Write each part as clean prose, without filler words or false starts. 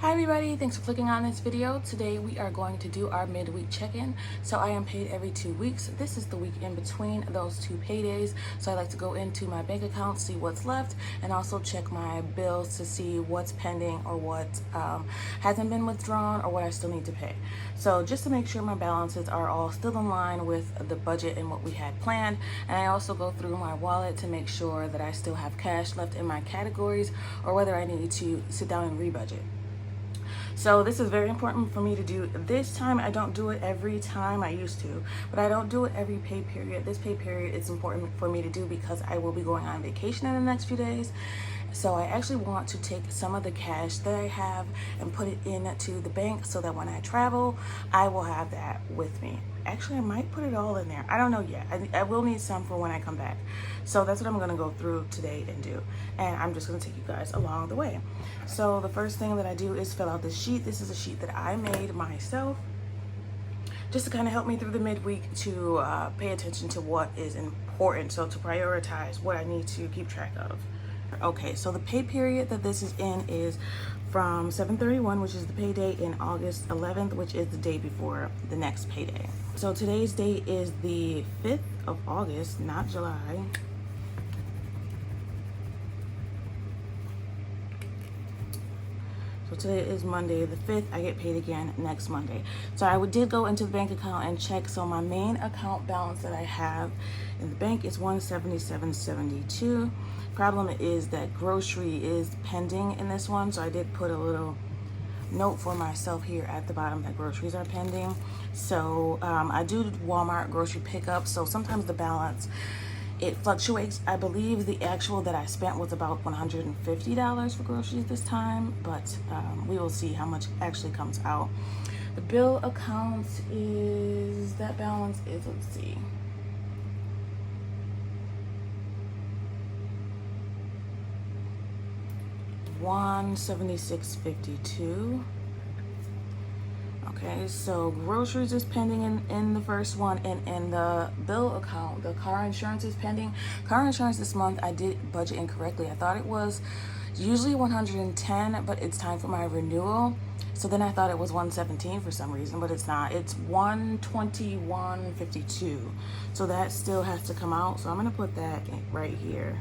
Hi everybody, thanks for clicking on this video. Today we are going to do our midweek check-in. So I am paid every 2 weeks. This is the week in between those two paydays. So I like to go into my bank account, see what's left, and also check my bills to see what's pending or what hasn't been withdrawn or what I still need to pay. So just to make sure my balances are all still in line with the budget and what we had planned. And I also go through my wallet to make sure that I still have cash left in my categories or whether I need to sit down and rebudget. So this is very important for me to do this time. I don't do it every time. I used to, but I don't do it every pay period. This pay period is important for me to do because I will be going on vacation in the next few days. So I actually want to take some of the cash that I have and put it into the bank so that when I travel, I will have that with me. Actually, I might put it all in there. I don't know yet. I will need some for when I come back. So that's what I'm gonna go through today and do. And I'm just gonna take you guys along the way. So the first thing that I do is fill out this sheet. This is a sheet that I made myself, just to kind of help me through the midweek to pay attention to what is important. So to prioritize what I need to keep track of. Okay, so the pay period that this is in is from 7/31, which is the payday, in August 11th, which is the day before the next payday. So today's date is the 5th of August, not July. So today is Monday the 5th. I get paid again next Monday. So I did go into the bank account and check. So my main account balance that I have in the bank is $177.72. Problem is that grocery is pending in this one. So I did put a little note for myself here at the bottom that groceries are pending. So I do Walmart grocery pickup. So sometimes the balance, it fluctuates. I believe the actual that I spent was about $150 for groceries this time, but we will see how much actually comes out. The bill account is, that balance is, let's see, $176.52. Okay, so groceries is pending in the first one, and in the bill account, the car insurance is pending. Car insurance this month, I did budget incorrectly. I thought it was usually $110, but it's time for my renewal. So then I thought it was $117 for some reason, but it's not. It's $121.52. So that still has to come out. So I'm gonna put that right here.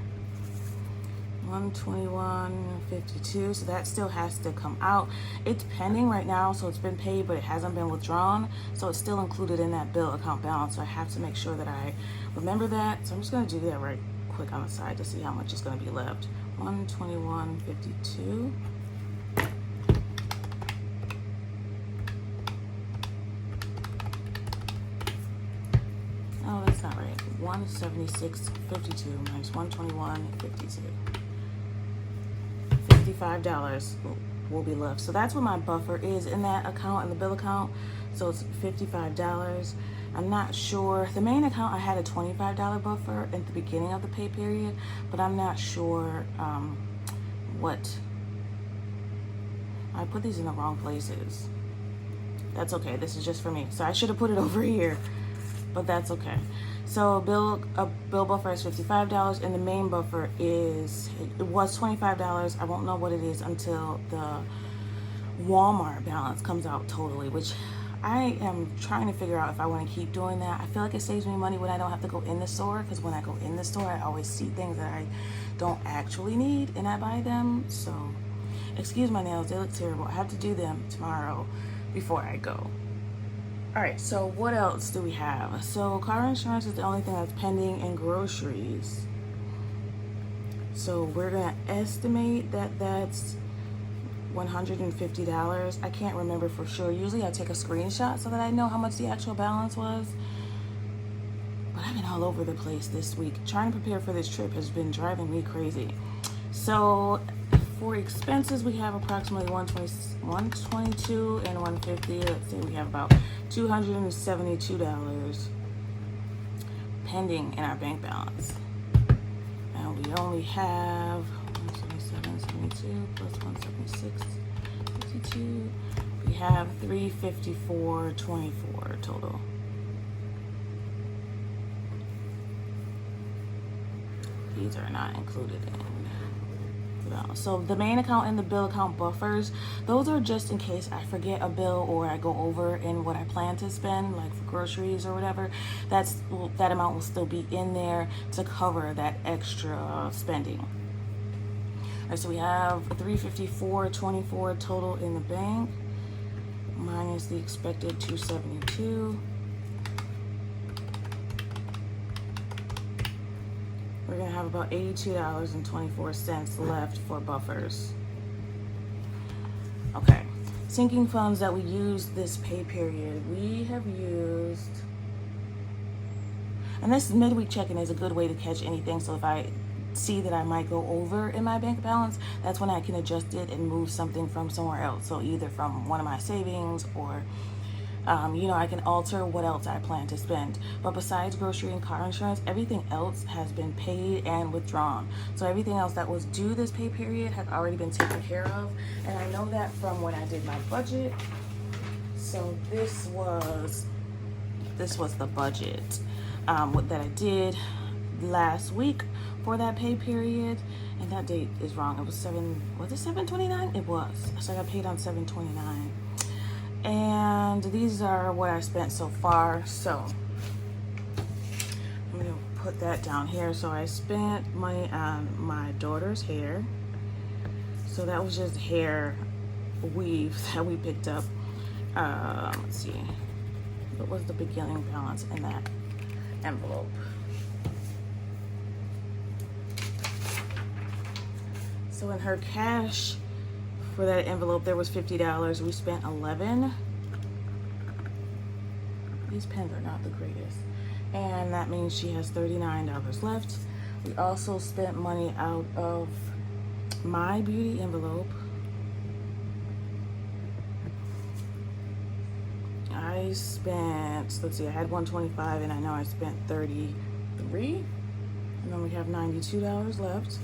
$121.52, so that still has to come out. It's pending right now, so it's been paid, but it hasn't been withdrawn, so it's still included in that bill account balance. So I have to make sure that I remember that. So I'm just going to do that right quick on the side to see how much is going to be left. $121.52. Oh, that's not right. $176.52 minus $121.52. $55 will be left. So that's what my buffer is in that account, in the bill account. So it's $55. I'm not sure. The main account, I had a $25 buffer at the beginning of the pay period, but I'm not sure what. I put these in the wrong places. That's okay. This is just for me. So I should have put it over here, but that's okay. So a bill buffer is $55, and the main buffer is, it was $25. I won't know what it is until the Walmart balance comes out totally, which I am trying to figure out if I want to keep doing that. I feel like it saves me money when I don't have to go in the store, because when I go in the store, I always see things that I don't actually need and I buy them. So excuse my nails, they look terrible. I have to do them tomorrow before I go. All right, so what else do we have? So car insurance is the only thing that's pending, and groceries. So we're gonna estimate that that's $150. I can't remember for sure. Usually I take a screenshot so that I know how much the actual balance was. But I've been all over the place this week. Trying to prepare for this trip has been driving me crazy. So for expenses, we have approximately $122 and $150. Let's say we have about $272 pending in our bank balance. And we only have 177.72 plus 176.52. We have $354.24 total. These are not included in balance. So the main account and the bill account buffers, those are just in case I forget a bill or I go over in what I plan to spend, like for groceries or whatever. That amount will still be in there to cover that extra spending. All right, so we have $354.24 total in the bank, minus the expected $272. We're gonna have about $82.24 left for buffers. Okay, sinking funds that we used this pay period. We have used, and this midweek check-in is a good way to catch anything. So if I see that I might go over in my bank balance, that's when I can adjust it and move something from somewhere else. So either from one of my savings or I can alter what else I plan to spend. But besides grocery and car insurance, everything else has been paid and withdrawn. So everything else that was due this pay period has already been taken care of. And I know that from when I did my budget. So this was the budget that I did last week for that pay period. And that date is wrong. It was 7/29? It was. So I got paid on 7/29. And these are what I spent so far. So I'm gonna put that down here. So I spent money on my daughter's hair. So that was just hair weave that we picked up. Let's see, what was the beginning balance in that envelope? So in her cash for that envelope, there was $50. We spent $11. These pens are not the greatest. And that means she has $39 left. We also spent money out of my beauty envelope. I spent, let's see, I had $125 and I know I spent $33. And then we have $92 left.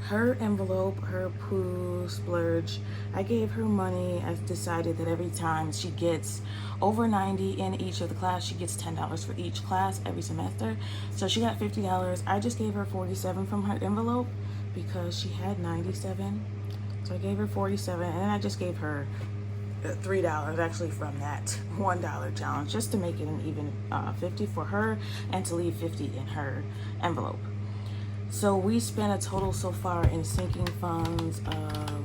Her envelope, her poo splurge, I gave her money. I've decided that every time she gets over 90 in each of the class, she gets $10 for each class every semester. So she got $50. I just gave her $47 from her envelope because she had 97. So I gave her $47, and then I just gave her $3 actually from that $1 challenge, just to make it an even 50 for her and to leave 50 in her envelope. So we spent a total so far in sinking funds of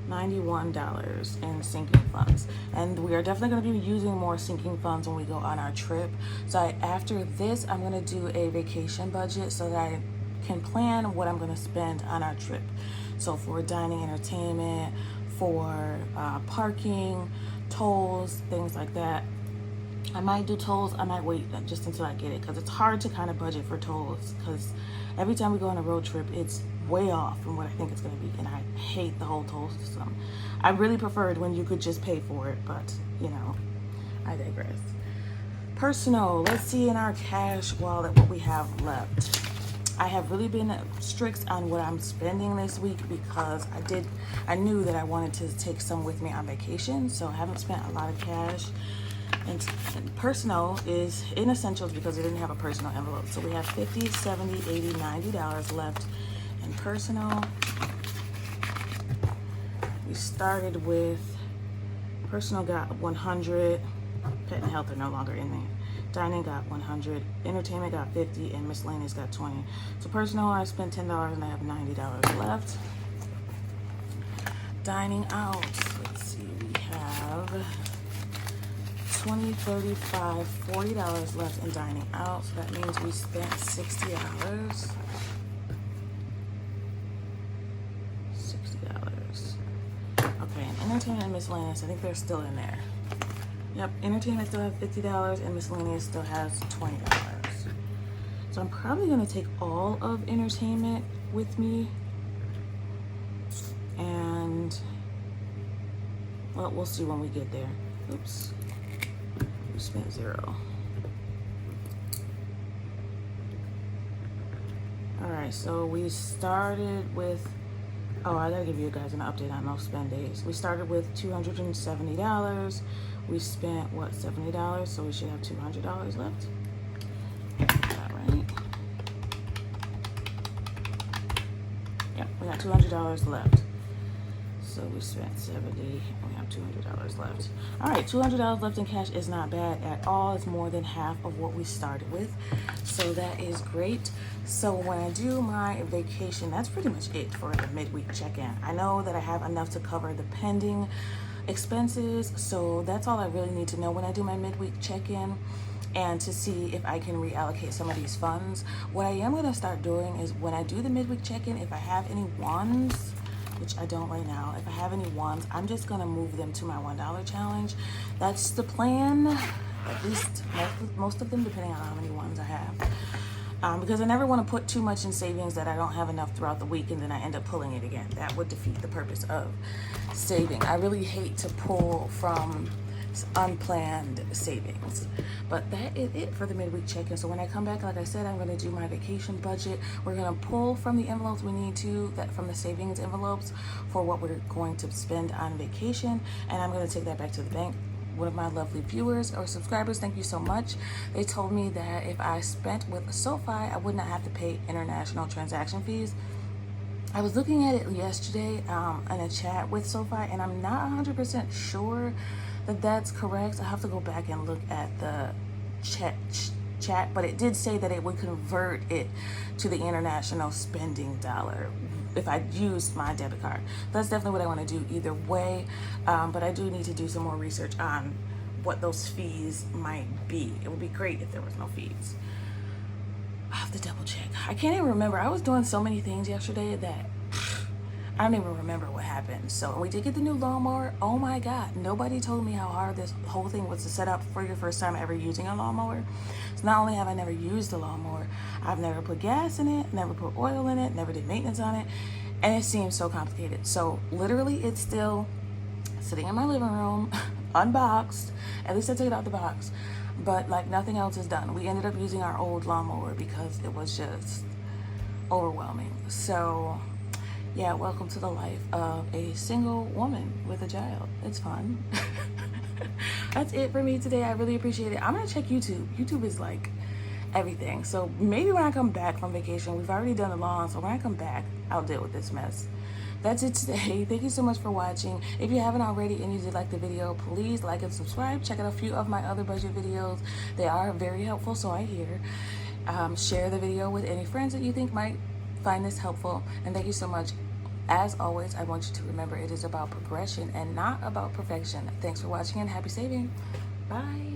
$91 in sinking funds. And we are definitely going to be using more sinking funds when we go on our trip. So after this, I'm going to do a vacation budget so that I can plan what I'm going to spend on our trip. So for dining, entertainment, for parking, tolls, things like that. I might do tolls. I might wait just until I get it, because it's hard to kind of budget for tolls, because every time we go on a road trip, it's way off from what I think it's going to be, and I hate the whole toll system. I really preferred when you could just pay for it, but I digress. Personal, let's see in our cash wallet what we have left. I have really been strict on what I'm spending this week because I knew that I wanted to take some with me on vacation, so I haven't spent a lot of cash. And personal is in essentials because I didn't have a personal envelope. So we have $50, $70, $80, $90 left in personal. We started with personal got $100. Pet and health are no longer in there. Dining got $100. Entertainment got $50, and miscellaneous got $20. So personal, I spent $10 and I have $90 left. Dining out, let's see, we have $20, $35, $40 left in dining out. So that means we spent $60. $60. Okay, and entertainment and miscellaneous, I think they're still in there. Yep, entertainment still has $50 and miscellaneous still has $20. So I'm probably gonna take all of entertainment with me. And well, we'll see when we get there. Oops. We spent $0. All right, so we started with Oh, I gotta give you guys an update on those spend days. We started with $270. We spent, what, $70? So we should have $200 left. All right. Yep, we got $200 left. So we spent 70 and we have $200 left. All right, $200 left in cash is not bad at all. It's more than half of what we started with. So that is great. So when I do my vacation, that's pretty much it for the midweek check-in. I know that I have enough to cover the pending expenses. So that's all I really need to know when I do my midweek check-in, and to see if I can reallocate some of these funds. What I am gonna start doing is when I do the midweek check-in, if I have any ones, which I don't right now, if I have any ones, I'm just gonna move them to my $1 challenge. That's the plan, at least most of them, depending on how many ones I have. Because I never want to put too much in savings that I don't have enough throughout the week and then I end up pulling it again. That would defeat the purpose of saving. I really hate to pull from unplanned savings. But that is it for the midweek check-in. So when I come back, like I said, I'm going to do my vacation budget. We're going to pull from the envelopes we need to, that from the savings envelopes, for what we're going to spend on vacation, and I'm going to take that back to the bank. One of my lovely viewers or subscribers, thank you so much. They told me that if I spent with Sofi, I would not have to pay international transaction fees. I was looking at it yesterday in a chat with Sofi, and I'm not 100% sure that that's correct. I have to go back and look at the chat, but it did say that it would convert it to the international spending dollar if I used my debit card. That's definitely what I want to do either way, but I do need to do some more research on what those fees might be. It would be great if there was no fees. I have to double check. I can't even remember. I was doing so many things yesterday that I don't even remember what happened. So we did get the new lawnmower. Oh my God, nobody told me how hard this whole thing was to set up for your first time ever using a lawnmower. So not only have I never used a lawnmower, I've never put gas in it, never put oil in it, never did maintenance on it, and it seems so complicated. So literally it's still sitting in my living room, unboxed. At least I took it out the box, but like nothing else is done. We ended up using our old lawnmower because it was just overwhelming. So yeah, welcome to the life of a single woman with a child. It's fun. That's it for me today. I really appreciate it. I'm gonna check YouTube. YouTube is like everything. So maybe when I come back from vacation, we've already done the lawn, so when I come back, I'll deal with this mess. That's it today. Thank you so much for watching. If you haven't already and you did like the video, please like and subscribe. Check out a few of my other budget videos. They are very helpful, so I hear. Share the video with any friends that you think might find this helpful, and thank you so much. As always, I want you to remember it is about progression and not about perfection. Thanks for watching and happy saving. Bye.